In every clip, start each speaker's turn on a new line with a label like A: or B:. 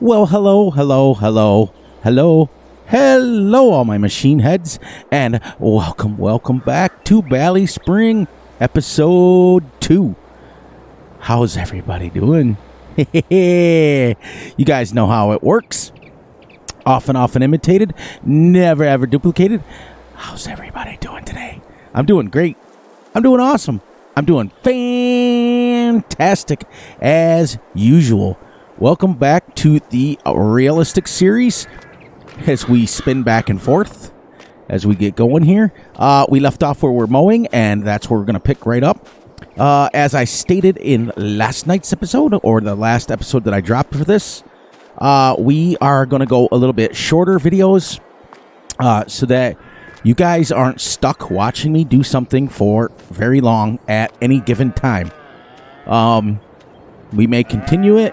A: Well, hello, all my machine heads, and welcome back to Ballyspring, episode 2. How's everybody doing? You guys know how it works. Often imitated, never ever duplicated. How's everybody doing today? I'm doing great. I'm doing awesome. I'm doing fantastic as usual. Welcome back to the realistic series as we spin back and forth as we get going here. We left off where we're mowing, and that's where we're going to pick right up. As I stated in last night's episode, or the last episode that I dropped for this, we are going to go a little bit shorter videos so that you guys aren't stuck watching me do something for very long at any given time. We may continue it.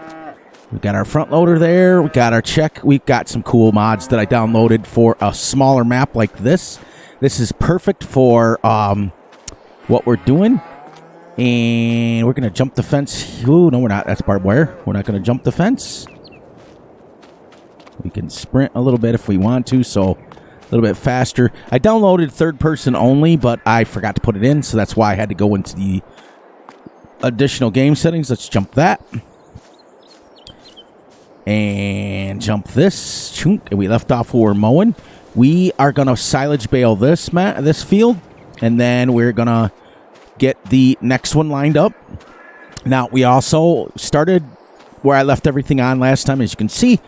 A: We've got our front loader there. We got our check. We've got some cool mods that I downloaded for a smaller map like this. This is perfect for what we're doing. And we're going to jump the fence. Ooh, no, we're not. That's barbed wire. We're not going to jump the fence. We can sprint a little bit if we want to, so a little bit faster. I downloaded third person only, but I forgot to put it in, so that's why I had to go into the additional game settings. Let's jump that. And jump this. And we left off where we're mowing. We are going to silage bale this field, and then we're going to get the next one lined up. Now, we also started where I left everything on last time. As you can see,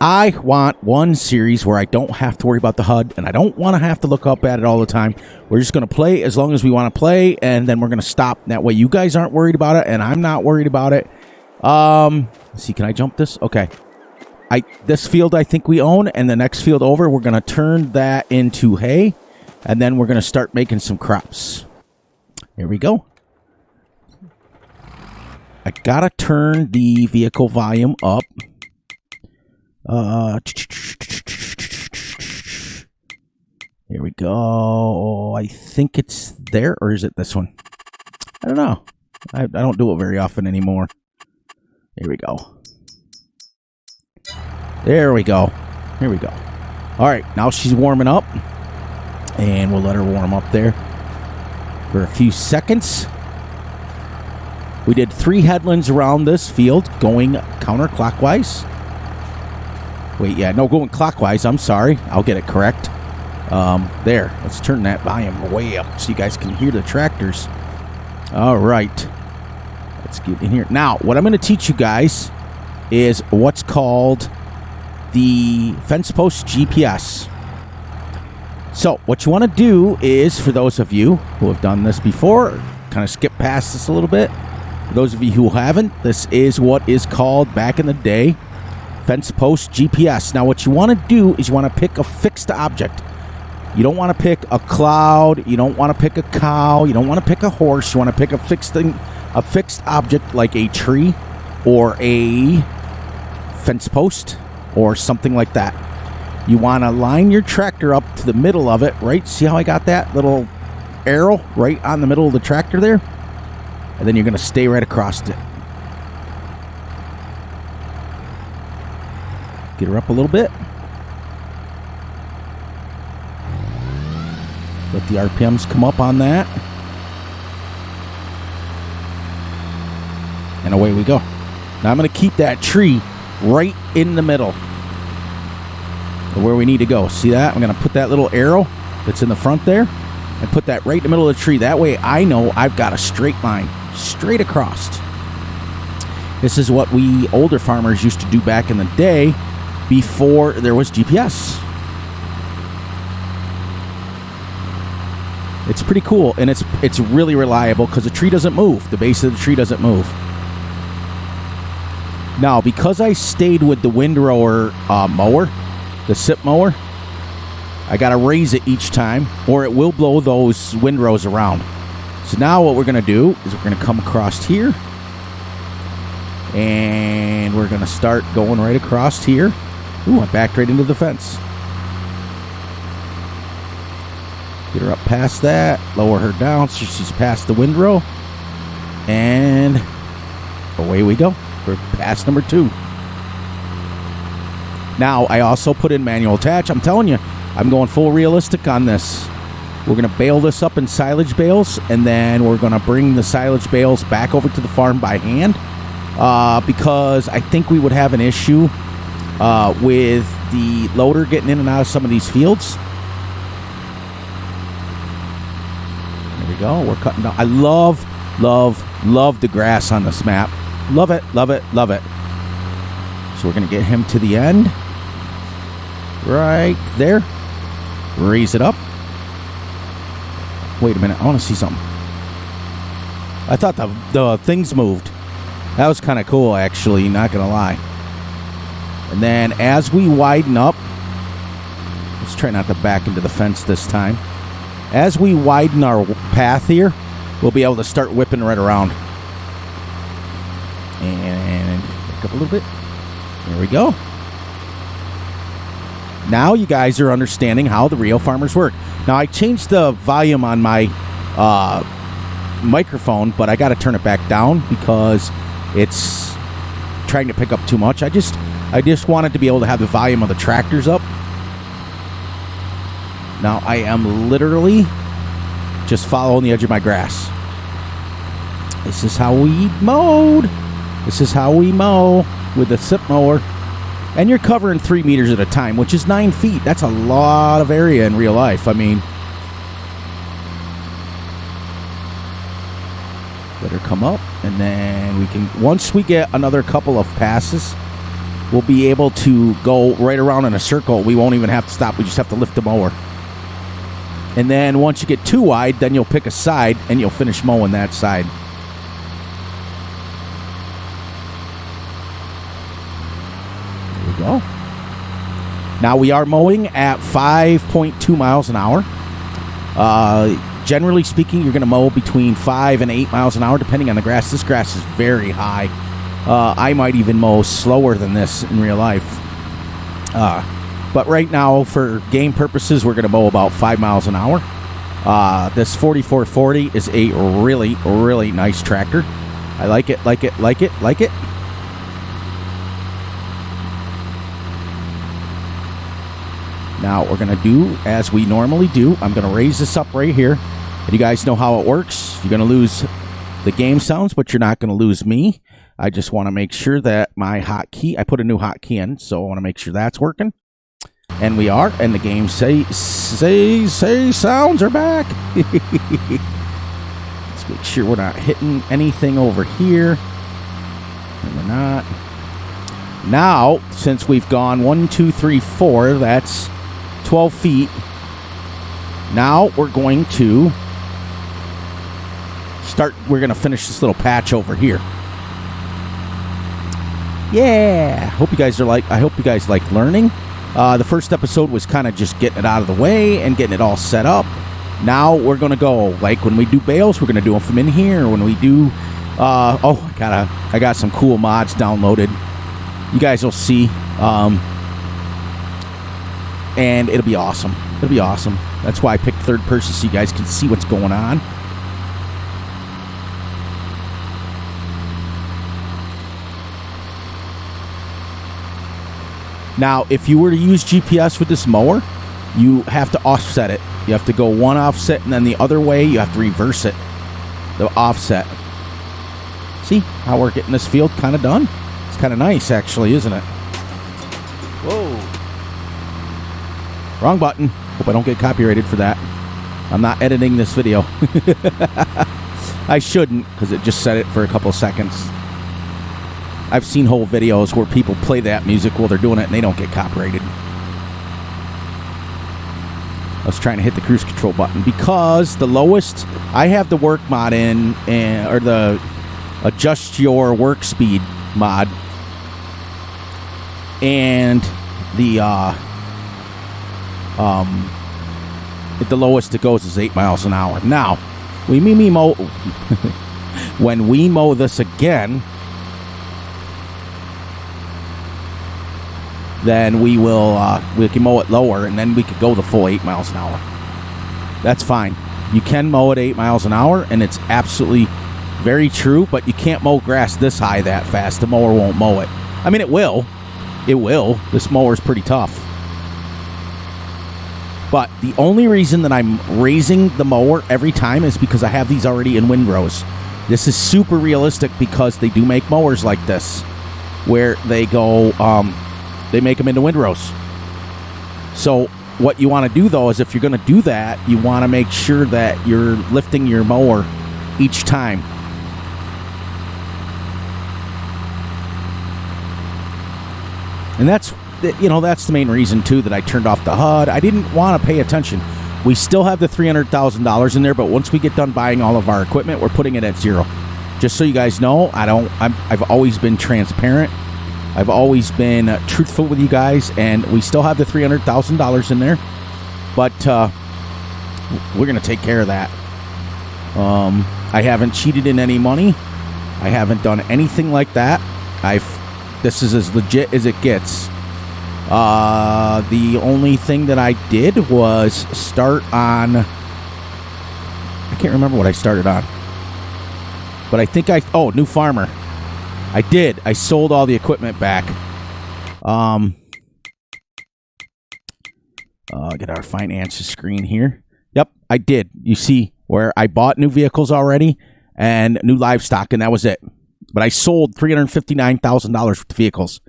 A: I want one series where I don't have to worry about the HUD, and I don't want to have to look up at it all the time. We're just going to play as long as we want to play, and then we're going to stop. That way you guys aren't worried about it, and I'm not worried about it. Let's see, can I jump this? Okay. This field I think we own, and the next field over, we're going to turn that into hay, and then we're going to start making some crops. Here we go. I got to turn the vehicle volume up. Here we go. I think it's there, or is it this one? I don't know. I don't do it very often anymore. Here we go. There we go. Here we go. All right, now she's warming up, and we'll let her warm up there for a few seconds. We did 3 headlands around this field going counterclockwise. Wait, yeah, no, going clockwise. I'm sorry. I'll get it correct. There. Let's turn that volume way up so you guys can hear the tractors. All right. Let's get in here. Now, what I'm going to teach you guys is what's called the fence post GPS. So, what you want to do is, for those of you who have done this before, kind of skip past this a little bit. For those of you who haven't, this is what is called, back in the day, fence post GPS. Now, what you want to do is you want to pick a fixed object. You don't want to pick a cloud. You don't want to pick a cow. You don't want to pick a horse. You want to pick a fixed thing, a fixed object like a tree or a fence post or something like that. You want to line your tractor up to the middle of it, right? See how I got that little arrow right on the middle of the tractor there? And then you're going to stay right across it. Get her up a little bit. Let the RPMs come up on that. And away we go. Now I'm going to keep that tree right in the middle of where we need to go. See that? I'm going to put that little arrow that's in the front there and put that right in the middle of the tree. That way I know I've got a straight line straight across. This is what we older farmers used to do back in the day before there was GPS. It's pretty cool, and it's really reliable because the tree doesn't move. The base of the tree doesn't move. Now, because I stayed with the windrower mower, the SIP mower, I got to raise it each time, or it will blow those windrows around. So now what we're going to do is we're going to come across here, and we're going to start going right across here. Ooh, I backed right into the fence. Get her up past that, lower her down so she's past the windrow, and away we go for pass number 2. Now, I also put in manual attach. I'm telling you, I'm going full realistic on this. We're going to bale this up in silage bales, and then we're going to bring the silage bales back over to the farm by hand because I think we would have an issue with the loader getting in and out of some of these fields. There we go. We're cutting down. I love the grass on this map. Love it, love it, love it. So we're going to get him to the end. Right there. Raise it up. Wait a minute. I want to see something. I thought the things moved. That was kind of cool, actually. Not going to lie. And then as we widen up, let's try not to back into the fence this time. As we widen our path here, we'll be able to start whipping right around. And back up a little bit. There we go. Now you guys are understanding how the real farmers work. Now I changed the volume on my microphone, but I got to turn it back down because it's trying to pick up too much. I just wanted to be able to have the volume of the tractors up. Now I am literally just following the edge of my grass. This is how we mowed. This is how we mow with the sip mower. And you're covering 3 meters at a time, which is 9 feet. That's a lot of area in real life. I mean, let her come up, and then we can, once we get another couple of passes, we'll be able to go right around in a circle. We won't even have to stop. We just have to lift the mower. And then once you get too wide, then you'll pick a side, and you'll finish mowing that side. Go. Now we are mowing at 5.2 miles an hour. Generally speaking, you're going to mow between 5 and 8 miles an hour, depending on the grass. This grass is very high. I might even mow slower than this in real life. But right now, for game purposes, we're going to mow about 5 miles an hour. This 4440 is a really, really nice tractor. I like it, like it, like it, like it. Now, what we're going to do, as we normally do, I'm going to raise this up right here. And you guys know how it works. You're going to lose the game sounds, but you're not going to lose me. I just want to make sure that my hotkey, I put a new hotkey in, so I want to make sure that's working. And we are, and the game say sounds are back. Let's make sure we're not hitting anything over here. And we're not. Now, since we've gone 1, 2, 3, 4, that's 12 feet. Now we're going to we're going to finish this little patch over here. Yeah. I hope you guys like learning. The first episode was kind of just getting it out of the way and getting it all set up. Now we're going to go, like when we do bales, we're going to do them from in here. When we do, I got some cool mods downloaded. You guys will see. And it'll be awesome. It'll be awesome. That's why I picked third person so you guys can see what's going on. Now, if you were to use GPS with this mower, you have to offset it. You have to go one offset, and then the other way, you have to reverse it. The offset. See how we're getting this field kind of done? It's kind of nice, actually, isn't it? Whoa. Wrong button. Hope I don't get copyrighted for that. I'm not editing this video. I shouldn't, because it just set it for a couple seconds. I've seen whole videos where people play that music while they're doing it and they don't get copyrighted. I was trying to hit the cruise control button because the lowest, I have the work mod in, or the adjust your work speed mod, and the lowest it goes is 8 miles an hour. Now, when we mow this again, then we can mow it lower, and then we could go the full 8 miles an hour. That's fine. You can mow at 8 miles an hour, and it's absolutely very true, but you can't mow grass this high that fast. The mower won't mow it. I mean, it will. It will. This mower's pretty tough. But the only reason that I'm raising the mower every time is because I have these already in windrows. This is super realistic because they do make mowers like this, where they go, they make them into windrows. So what you want to do, though, is if you're going to do that, you want to make sure that you're lifting your mower each time. And that's the main reason, too, that I turned off the HUD. I didn't want to pay attention. We still have the $300,000 in there, but once we get done buying all of our equipment, we're putting it at zero. Just so you guys know, I've always been transparent. I've always been truthful with you guys, and we still have the $300,000 in there. But we're going to take care of that. I haven't cheated in any money. I haven't done anything like that. This is as legit as it gets. The only thing that I did was start on... I can't remember what I started on. But I think new farmer. I did. I sold all the equipment back. Get our finances screen here. Yep, I did. You see where I bought new vehicles already and new livestock, and that was it. But I sold $359,000 worth of vehicles.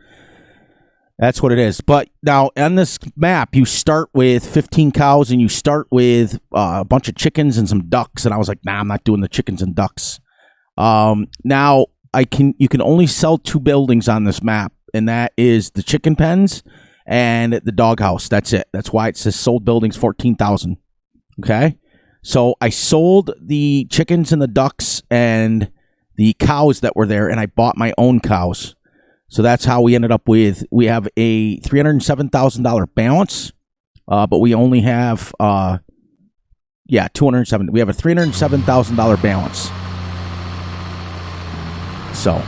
A: That's what it is. But now on this map, you start with 15 cows and you start with a bunch of chickens and some ducks. And I was like, nah, I'm not doing the chickens and ducks. Now you can only sell 2 buildings on this map, and that is the chicken pens and the doghouse. That's it. That's why it says sold buildings 14,000. Okay. So I sold the chickens and the ducks and the cows that were there, and I bought my own cows. So that's how we ended up with, we have a $307,000 balance, but we only have, $207,000. We have a $307,000 balance. So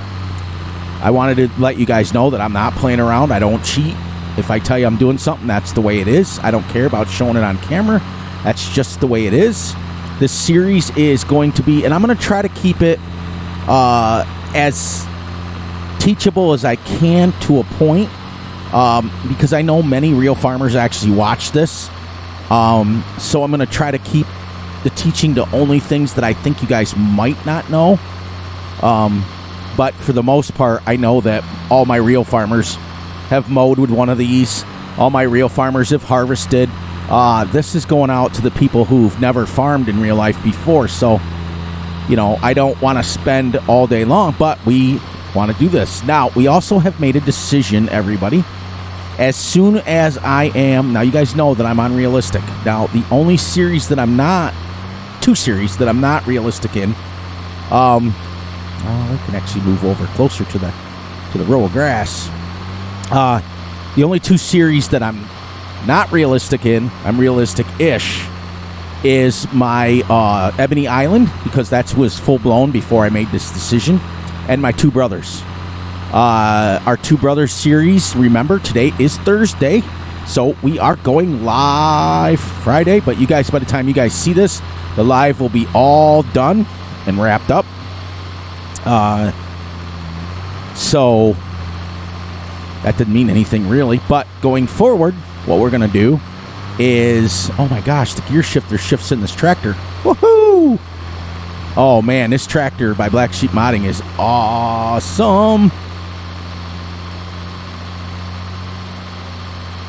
A: I wanted to let you guys know that I'm not playing around. I don't cheat. If I tell you I'm doing something, that's the way it is. I don't care about showing it on camera. That's just the way it is. This series is going to be, and I'm going to try to keep it as teachable as I can to a point, because I know many real farmers actually watch this. So I'm going to try to keep the teaching to only things that I think you guys might not know. But for the most part, I know that all my real farmers have mowed with one of these. All my real farmers have harvested. This is going out to the people who've never farmed in real life before. So, I don't want to spend all day long, but we want to do this. Now, we also have made a decision, everybody. As soon as I am... Now, you guys know that I'm on realistic. Now, the only series that I'm not... 2 series that I'm not realistic in... I can actually move over closer to the row of grass. The only 2 series that I'm not realistic in, I'm realistic-ish, is my Ebony Island, because that was full-blown before I made this decision, and my 2 brothers. Our 2 brothers series, remember, today is Thursday, so we are going live Friday, but you guys, by the time you guys see this, the live will be all done and wrapped up. So that didn't mean anything really, but going forward, what we're going to do is, oh my gosh, the gear shifter shifts in this tractor. Woohoo! Oh man, this tractor by Black Sheep Modding is awesome.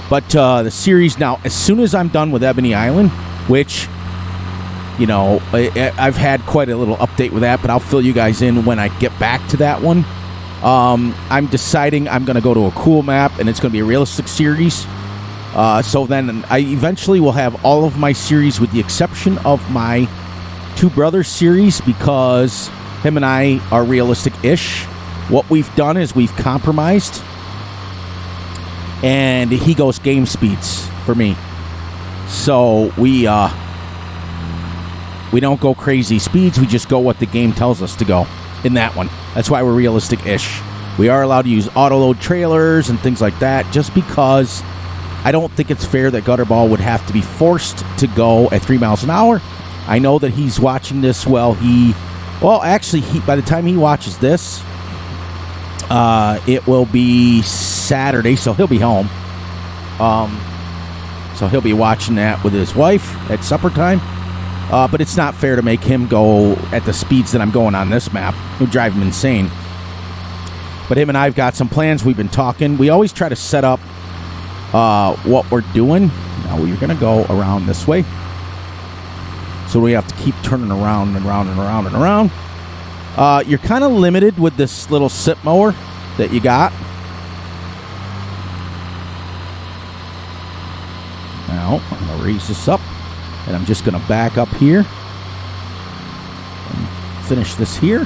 A: But the series now, as soon as I'm done with Ebony Island, which, I've had quite a little update with that, but I'll fill you guys in when I get back to that one. I'm deciding I'm going to go to a cool map, and it's going to be a realistic series. So then I eventually will have all of my series with the exception of my 2 brothers series, because him and I are realistic-ish. What we've done is we've compromised, and he goes game speeds for me. So we don't go crazy speeds. We just go what the game tells us to go in that one. That's why we're realistic-ish. We are allowed to use auto-load trailers and things like that, just because I don't think it's fair that Gutterball would have to be forced to go at 3 miles an hour. I know that he's watching this by the time he watches this, it will be 7 Saturday, so he'll be home. So he'll be watching that with his wife at supper time. But it's not fair to make him go at the speeds that I'm going on this map. It would drive him insane. But him and I have got some plans. We've been talking. We always try to set up what we're doing. Now we're going to go around this way. So we have to keep turning around and around and around and around. You're kind of limited with this little sip mower that you got. Now I'm going to raise this up. And I'm just going to back up here. And finish this here.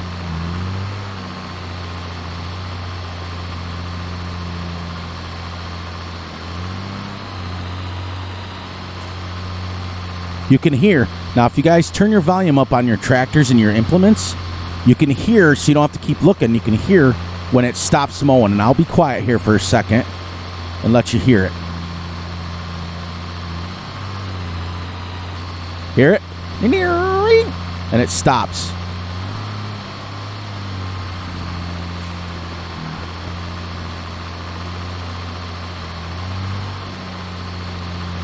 A: You can hear. Now, if you guys turn your volume up on your tractors and your implements, you can hear, so you don't have to keep looking, you can hear when it stops mowing. And I'll be quiet here for a second and let you hear it. Hear it? And it stops.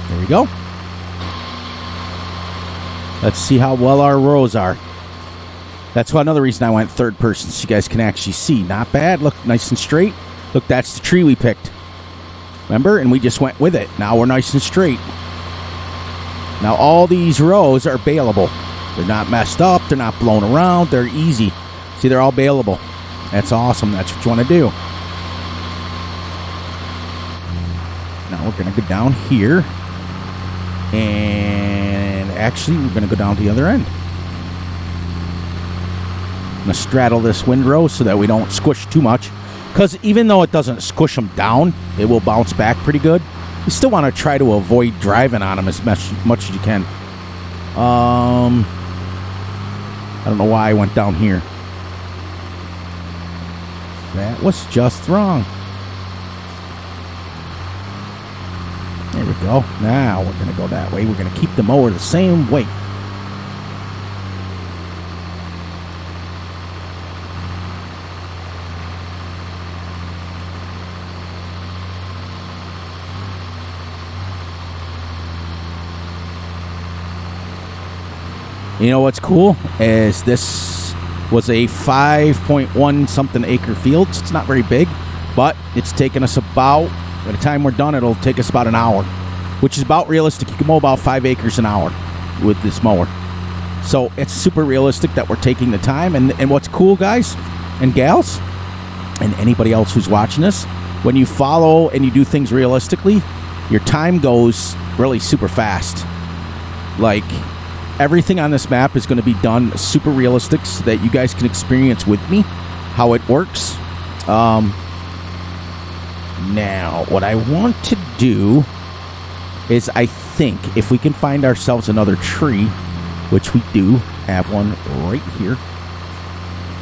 A: There we go. Let's see how well our rows are. That's another reason I went third person, so you guys can actually see. Not bad. Look, nice and straight. Look, that's the tree we picked. Remember? And we just went with it. Now we're nice and straight. Now all these rows are bailable. They're not messed up. They're not blown around. They're easy. See, they're all bailable. That's awesome. That's what you want to do. Now we're going to go down here. And actually, we're going to go down to the other end. I'm going to straddle this windrow so that we don't squish too much. Because even though it doesn't squish them down, it will bounce back pretty good. You still want to try to avoid driving on them as much as you can. I don't know why I went down here. That was just wrong. There we go. Now we're going to go that way. We're going to keep the mower the same weight. You know what's cool is this was a 5.1 something acre field. So it's not very big, but it's taken us about, by the time we're done, it'll take us about an hour, which is about realistic. You can mow about 5 acres an hour with this mower. So it's super realistic that we're taking the time. And what's cool, guys and gals, and anybody else who's watching this, when you follow and you do things realistically, your time goes really super fast. Like, everything on this map is going to be done super realistic so that you guys can experience with me how it works. Now, what I want to do is, I think, if we can find ourselves another tree, which we do have one right here,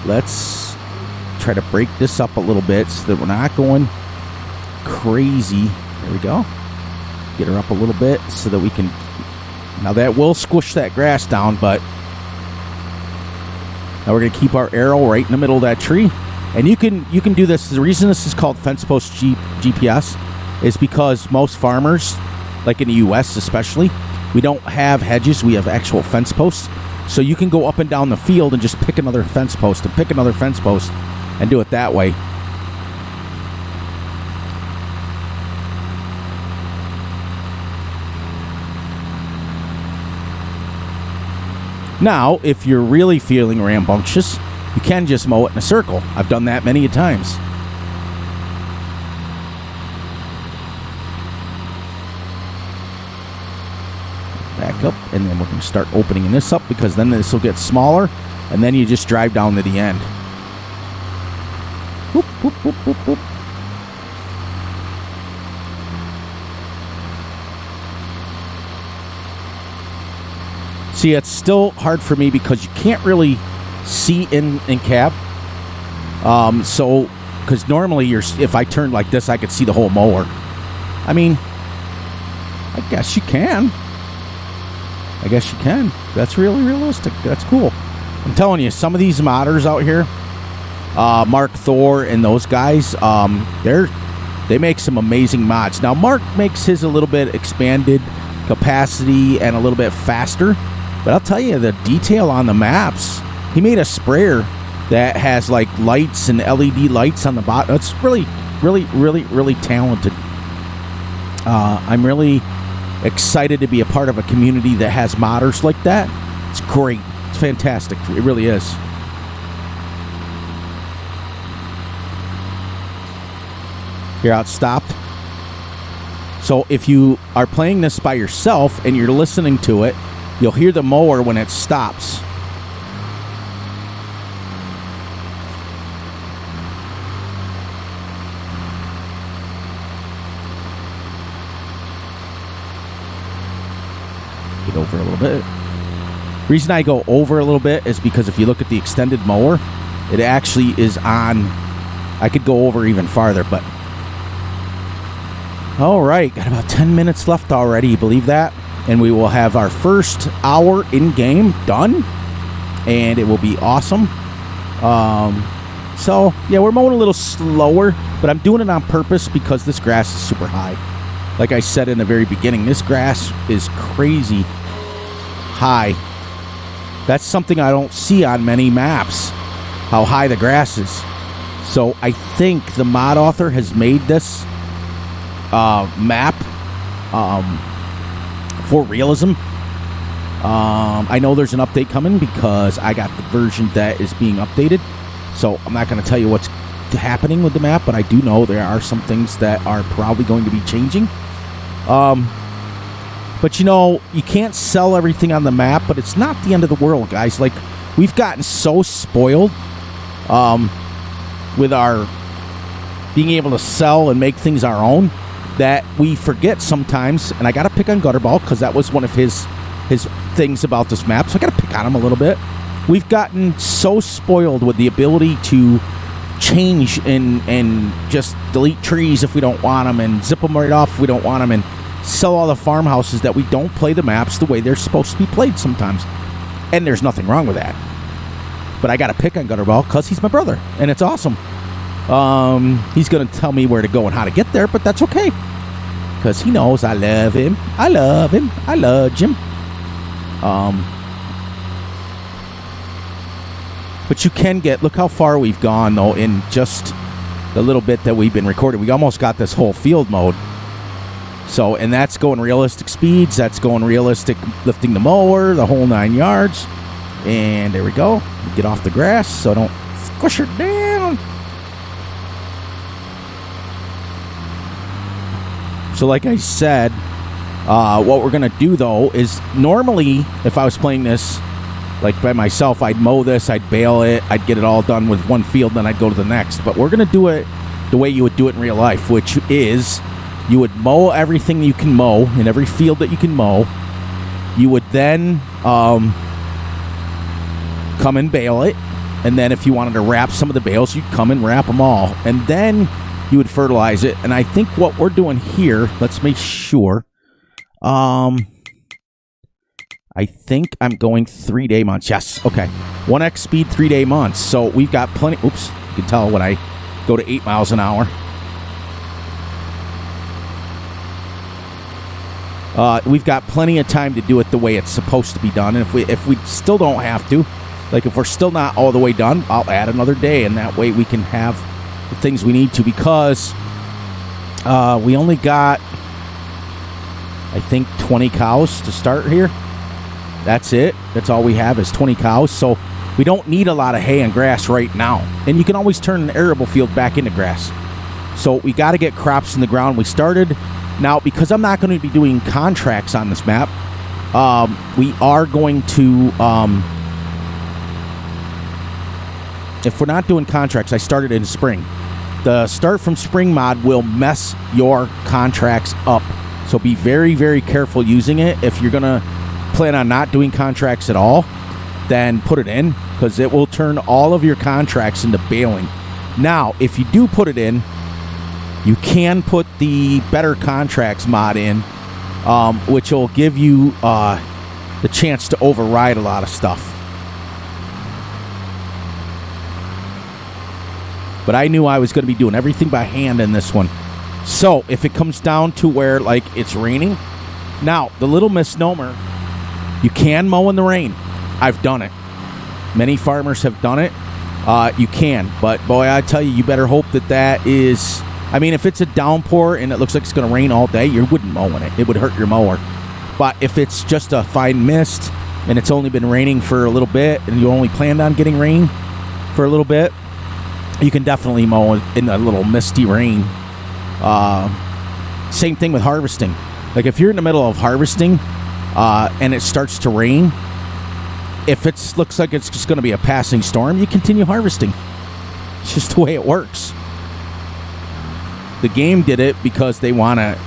A: let's try to break this up a little bit so that we're not going crazy. There we go. Get her up a little bit so that we can... Now that will squish that grass down, but now we're going to keep our arrow right in the middle of that tree. And you can do this. The reason this is called fence post GPS is because most farmers, like in the U.S. especially, we don't have hedges. We have actual fence posts. So you can go up and down the field and just pick another fence post and pick another fence post and do it that way. Now, if you're really feeling rambunctious, you can just mow it in a circle. I've done that many a times. Back up, and then we're going to start opening this up because then this will get smaller, and then you just drive down to the end. Whoop, whoop, whoop, whoop, whoop. See, it's still hard for me because you can't really see in cab. So, because normally if I turn like this, I could see the whole mower. I mean, I guess you can. That's really realistic. That's cool. I'm telling you, some of these modders out here, Mark Thor and those guys, they're They make some amazing mods. Now, Mark makes his a little bit expanded capacity and a little bit faster. But I'll tell you, the detail on the maps, he made a sprayer that has like lights and LED lights on the bottom. It's really, really, really, really talented. I'm really excited to be a part of a community that has modders like that. It's great. It's fantastic. It really is. Here, out stopped. So if you are playing this by yourself and you're listening to it, you'll hear the mower when it stops. Get over a little bit. Reason I go over a little bit is because if you look at the extended mower, it actually is on. I could go over even farther, but all right, got about 10 minutes left already. You believe that? And we will have our first hour in game done, and it will be awesome. So yeah, we're mowing a little slower, but I'm doing it on purpose because this grass is super high. Like I said in the very beginning, this grass is crazy high. That's something I don't see on many maps, how high the grass is. So I think the mod author has made this map for realism. I know there's an update coming because I got the version that is being updated. So I'm not going to tell you what's happening with the map, but I do know there are some things that are probably going to be changing. But you know, you can't sell everything on the map, but it's not the end of the world, guys. Like, we've gotten so spoiled with our being able to sell and make things our own that we forget sometimes. And I got to pick on Gutterball because that was one of his things about this map, so I got to pick on him a little bit. We've gotten so spoiled with the ability to change and just delete trees if we don't want them and zip them right off if we don't want them and sell all the farmhouses that we don't play the maps the way they're supposed to be played sometimes. And there's nothing wrong with that. But I got to pick on Gutterball because he's my brother, and it's awesome. He's going to tell me where to go and how to get there, but that's okay. Because he knows I love him. I love him. I love him. But you can get, look how far we've gone, though, in just the little bit that we've been recording. We almost got this whole field mode. So, and that's going realistic speeds. That's going realistic lifting the mower, the whole 9 yards. And there we go. Get off the grass so I don't squish her down. So like I said, what we're going to do, though, is normally if I was playing this like by myself, I'd mow this, I'd bale it, I'd get it all done with one field, then I'd go to the next. But we're going to do it the way you would do it in real life, which is you would mow everything you can mow in every field that you can mow. You would then come and bale it. And then if you wanted to wrap some of the bales, you'd come and wrap them all. And then you would fertilize it. And I think what we're doing here, let's make sure. I think I'm going 3-day months. Yes, okay. 1x speed, 3-day months. So we've got plenty. Oops, you can tell when I go to 8 miles an hour. We've got plenty of time to do it the way it's supposed to be done. And if we still don't have to, like if we're still not all the way done, I'll add another day, and that way we can have the things we need to, because we only got, I think, 20 cows to start here. That's it. That's all we have is 20 cows. So we don't need a lot of hay and grass right now. And you can always turn an arable field back into grass. So we got to get crops in the ground. We started. Now, because I'm not going to be doing contracts on this map, we are going to, if we're not doing contracts, I started in spring. The start from spring mod will mess your contracts up. So be very, very careful using it. If you're going to plan on not doing contracts at all, then put it in, because it will turn all of your contracts into baling. Now, if you do put it in, you can put the better contracts mod in, which will give you the chance to override a lot of stuff. But I knew I was going to be doing everything by hand in this one. So if it comes down to where, like, it's raining, now, the little misnomer, you can mow in the rain. I've done it. Many farmers have done it. You can. But, boy, I tell you, you better hope that is... I mean, if it's a downpour and it looks like it's going to rain all day, you wouldn't mow in it. It would hurt your mower. But if it's just a fine mist and it's only been raining for a little bit and you only planned on getting rain for a little bit, you can definitely mow in a little misty rain. Same thing with harvesting. Like, if you're in the middle of harvesting and it starts to rain, if it looks like it's just going to be a passing storm, you continue harvesting. It's just the way it works. The game did it because they want to,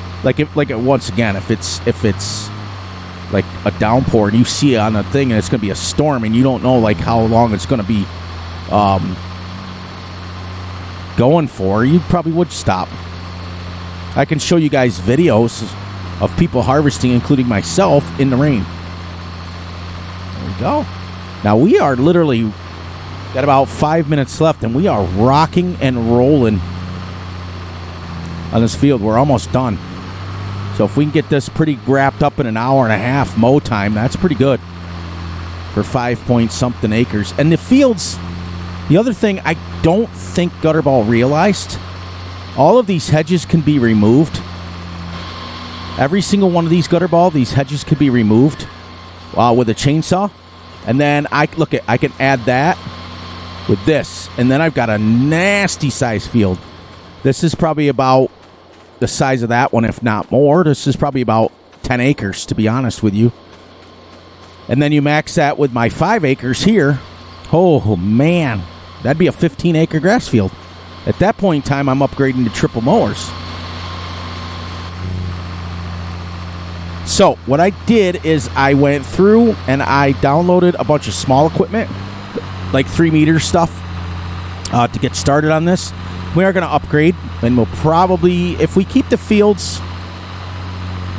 A: once again, if it's like a downpour and you see it on a thing and it's going to be a storm and you don't know, like, how long it's going to be going for, you probably would stop. I can show you guys videos of people harvesting, including myself, in the rain. There we go. Now, we are literally got about 5 minutes left, and we are rocking and rolling on this field. We're almost done. So if we can get this pretty wrapped up in an hour and a half mow time, that's pretty good for 5-point-something acres. And the fields, the other thing I don't think Gutterball realized, all of these hedges can be removed. Every single one of these Gutterball, these hedges could be removed with a chainsaw. And then I can add that with this. And then I've got a nasty size field. This is probably about the size of that one, if not more. This is probably about 10 acres, to be honest with you. And then you max that with my 5 acres here. Oh, man. That'd be a 15-acre grass field. At that point in time, I'm upgrading to triple mowers. So what I did is I went through and I downloaded a bunch of small equipment, like 3-meter stuff, to get started on this. We are going to upgrade, and we'll probably, if we keep the fields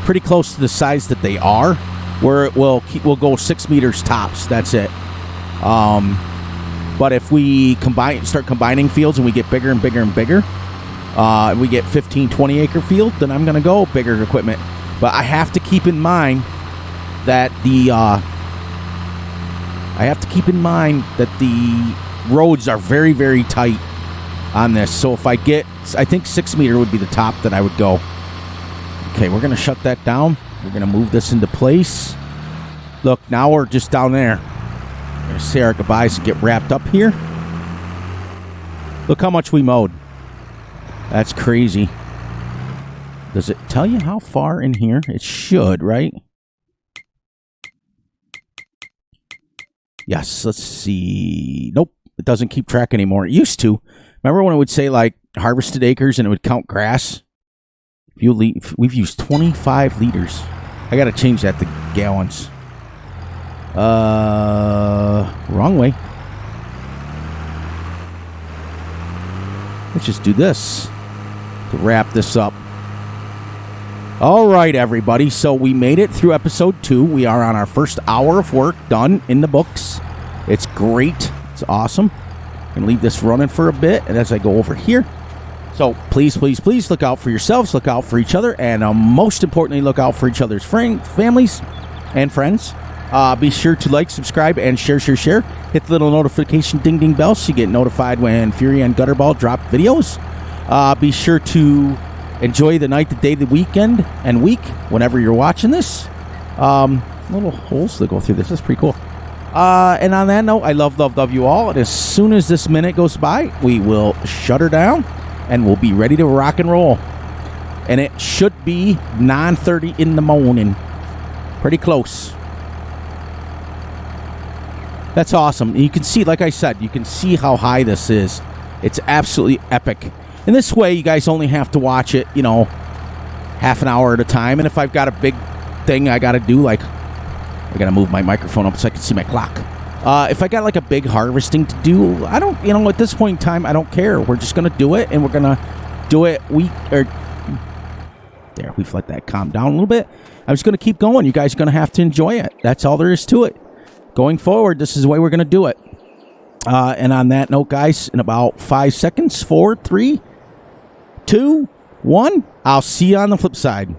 A: pretty close to the size that they are, where we'll go 6 meters tops. That's it. But if we start combining fields and we get bigger and bigger and bigger, and we get 15, 20 acre field, then I'm going to go bigger equipment. But I have to keep in mind that the roads are very, very tight on this. So if I think 6 meter would be the top that I would go. Okay, we're going to shut that down. We're going to move this into place. Look, now we're just down there. We're going to say our goodbyes and get wrapped up here. Look how much we mowed. That's crazy. Does it tell you how far in here? It should, right? Yes, let's see. Nope, it doesn't keep track anymore. It used to. Remember when it would say, like, harvested acres and it would count grass? We've used 25 liters. I got to change that to gallons. Wrong way. Let's just do this to wrap this up. All right, everybody. So we made it through episode 2. We are on our first hour of work done in the books. It's great. It's awesome. And leave this running for a bit. And as I go over here. So please, please, please look out for yourselves. Look out for each other. And most importantly, look out for each other's families and friends. Be sure to like, subscribe, and share. Hit the little notification ding bell so you get notified when Fury and Gutterball drop videos. Be sure to enjoy the night, the day, the weekend, and week whenever you're watching this. Little holes that go through this. That's pretty cool. And on that note, I love you all. And as soon as this minute goes by, we will shut her down and we'll be ready to rock and roll. And it should be 9:30 in the morning. Pretty close. That's awesome. You can see, like I said, you can see how high this is. It's absolutely epic. And this way, you guys only have to watch it, half an hour at a time. And if I've got a big thing I got to do, like, I got to move my microphone up so I can see my clock. If I got, like, a big harvesting to do, I don't, at this point in time, I don't care. We're just going to do it, and we're going to do it there, we've let that calm down a little bit. I'm just going to keep going. You guys are going to have to enjoy it. That's all there is to it. Going forward, this is the way we're going to do it. And on that note, guys, in about 5 seconds, 4, 3, 2, 1. I'll see you on the flip side.